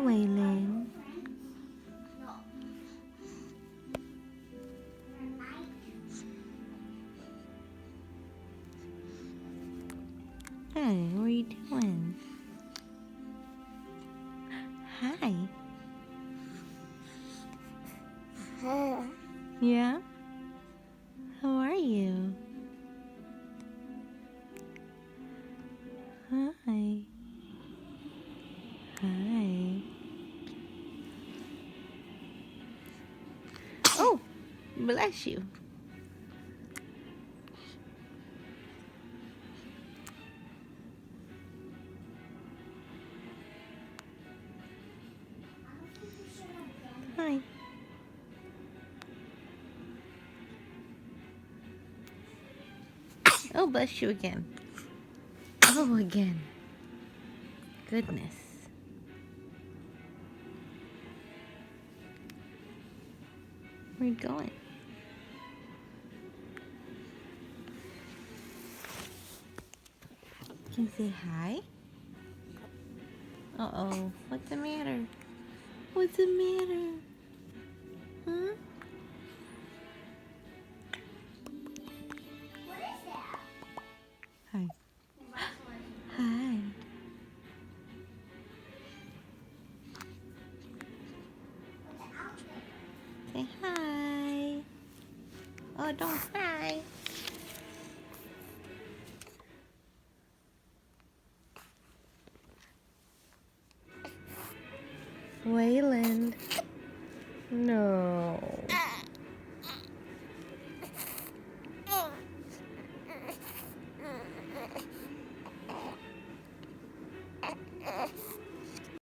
Waylon. Hey, what are you doing? Hi. Yeah? How are you? Hi. Hi. Oh, bless you. Hi. Oh, bless you again. Oh, again. Goodness. Where are you going? Can you say hi? Uh-oh. What's the matter? What's the matter? Huh? Hi. Hi. Say hi. Oh, don't cry. Wayland. No.